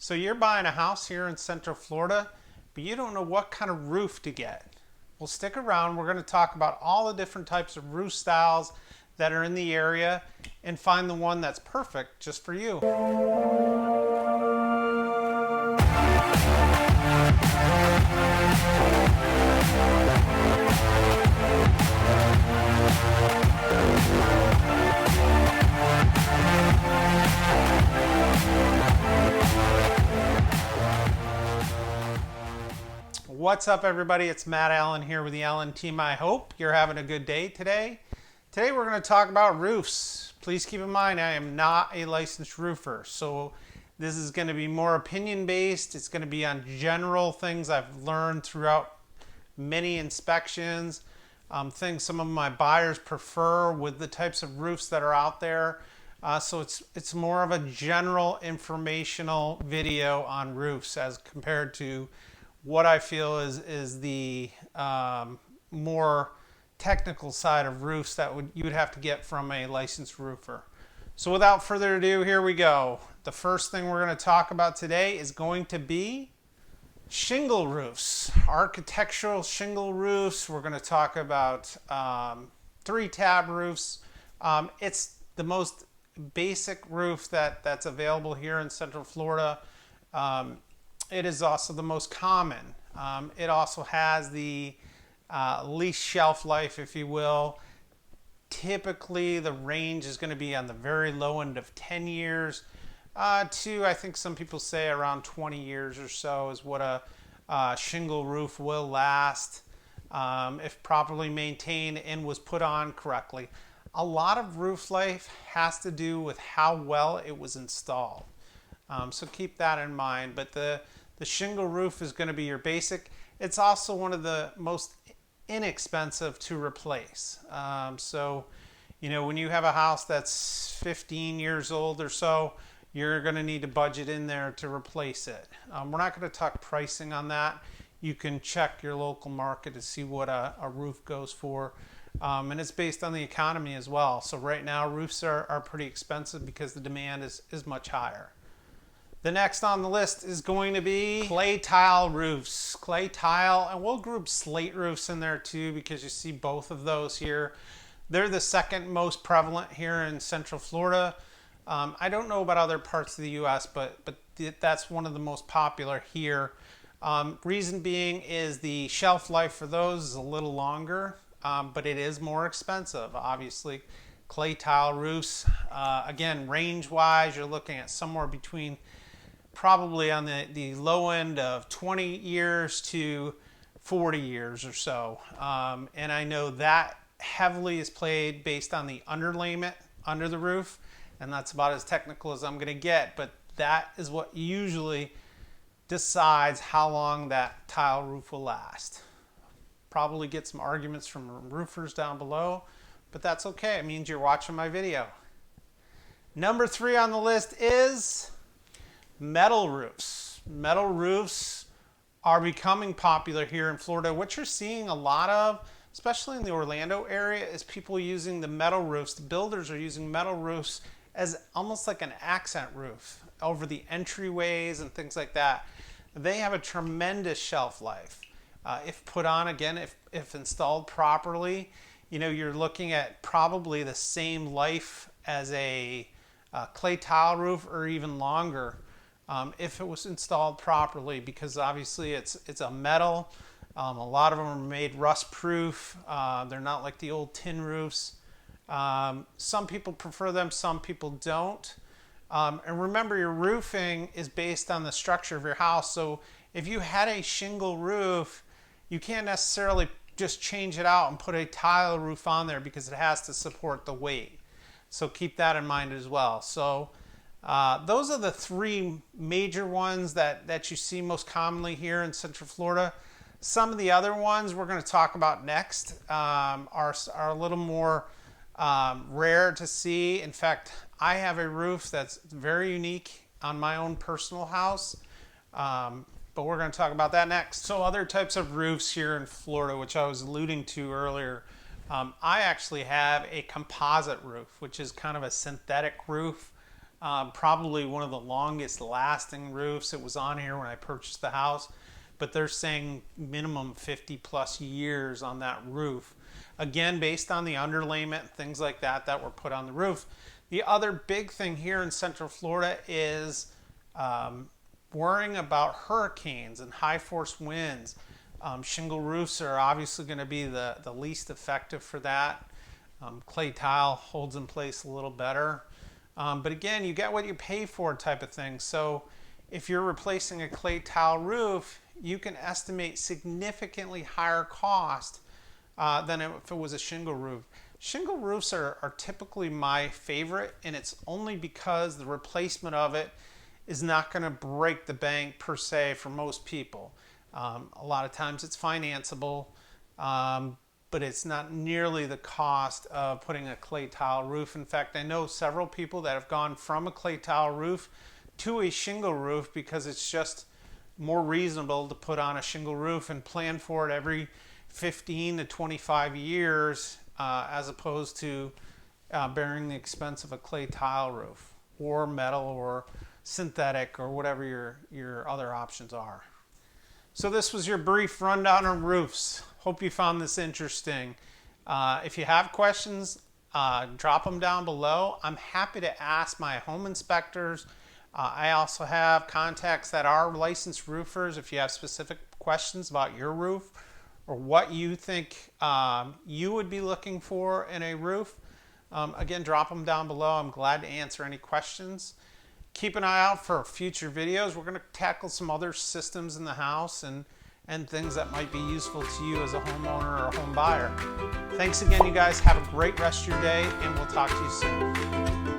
So you're buying a house here in Central Florida, but you don't know what kind of roof to get. Well, stick around. We're going to talk about all the different types of roof styles that are in the area and find the one that's perfect just for you. What's up, everybody? It's Matt Allen here with the Allen team. I hope you're having a good day today. Today we're going to talk about roofs. Please keep in mind I am not a licensed roofer, so this is going to be more opinion based. It's going to be on general things I've learned throughout many inspections, things some of my buyers prefer with the types of roofs that are out there. So it's more of a general informational video on roofs as compared to what I feel is the more technical side of roofs that you would have to get from a licensed roofer. So without further ado, here we go. The first thing we're going to talk about today is going to be shingle roofs, architectural shingle roofs. We're going to talk about 3-tab roofs. It's the most basic roof that's available here in Central Florida. It is also the most common. It also has the least shelf life, if you will. Typically, the range is going to be on the very low end of 10 years to, I think some people say, around 20 years or so is what a shingle roof will last if properly maintained and was put on correctly. A lot of roof life has to do with how well it was installed. So keep that in mind. But the shingle roof is going to be your basic. It's also one of the most inexpensive to replace. So, when you have a house that's 15 years old or so, you're going to need to budget in there to replace it. We're not going to talk pricing on that. You can check your local market to see what a roof goes for. And it's based on the economy as well. So right now, roofs are pretty expensive because the demand is much higher. The next on the list is going to be clay tile roofs. Clay tile, and we'll group slate roofs in there too because you see both of those here. They're the second most prevalent here in Central Florida. I don't know about other parts of the U.S., but that's one of the most popular here. Reason being is the shelf life for those is a little longer, but it is more expensive, obviously. Clay tile roofs, again, range-wise, you're looking at somewhere between probably on the low end of 20 years to 40 years or so. And I know that heavily is played based on the underlayment under the roof, and that's about as technical as I'm going to get, but that is what usually decides how long that tile roof will last. Probably get some arguments from roofers down below, but that's okay. It means you're watching my video. Number 3 on the list is metal roofs. Metal roofs are becoming popular here in Florida. What you're seeing a lot of, especially in the Orlando area, is people using the metal roofs. The builders are using metal roofs as almost like an accent roof over the entryways and things like that. They have a tremendous shelf life. If put on, again, if installed properly, you're looking at probably the same life as a clay tile roof or even longer. If it was installed properly, because obviously it's a metal. A lot of them are made rust proof. They're not like the old tin roofs. Some people prefer them, some people don't. And remember, your roofing is based on the structure of your house. So if you had a shingle roof, you can't necessarily just change it out and put a tile roof on there because it has to support the weight. So keep that in mind as well. So those are the 3 major ones that you see most commonly here in Central Florida. Some of the other ones we're going to talk about next are a little more rare to see. In fact, I have a roof that's very unique on my own personal house, but we're going to talk about that next. So other types of roofs here in Florida, which I was alluding to earlier, I actually have a composite roof, which is kind of a synthetic roof. Probably one of the longest lasting roofs. It was on here when I purchased the house, but they're saying minimum 50 plus years on that roof. Again, based on the underlayment, things like that that were put on the roof. The other big thing here in Central Florida is worrying about hurricanes and high force winds. Shingle roofs are obviously going to be the least effective for that. Clay tile holds in place a little better. But again, you get what you pay for type of thing. So if you're replacing a clay tile roof, you can estimate significantly higher cost than if it was a shingle roof. Shingle roofs are typically my favorite, and it's only because the replacement of it is not going to break the bank per se for most people. A lot of times it's financeable, but it's not nearly the cost of putting a clay tile roof. In fact, I know several people that have gone from a clay tile roof to a shingle roof because it's just more reasonable to put on a shingle roof and plan for it every 15 to 25 years as opposed to bearing the expense of a clay tile roof or metal or synthetic or whatever your other options are. So this was your brief rundown on roofs. Hope you found this interesting. If you have questions, drop them down below. I'm happy to ask my home inspectors. I also have contacts that are licensed roofers. If you have specific questions about your roof or what you think you would be looking for in a roof, again, drop them down below. I'm glad to answer any questions. Keep an eye out for future videos. We're going to tackle some other systems in the house and things that might be useful to you as a homeowner or a home buyer. Thanks again, you guys. Have a great rest of your day, and we'll talk to you soon.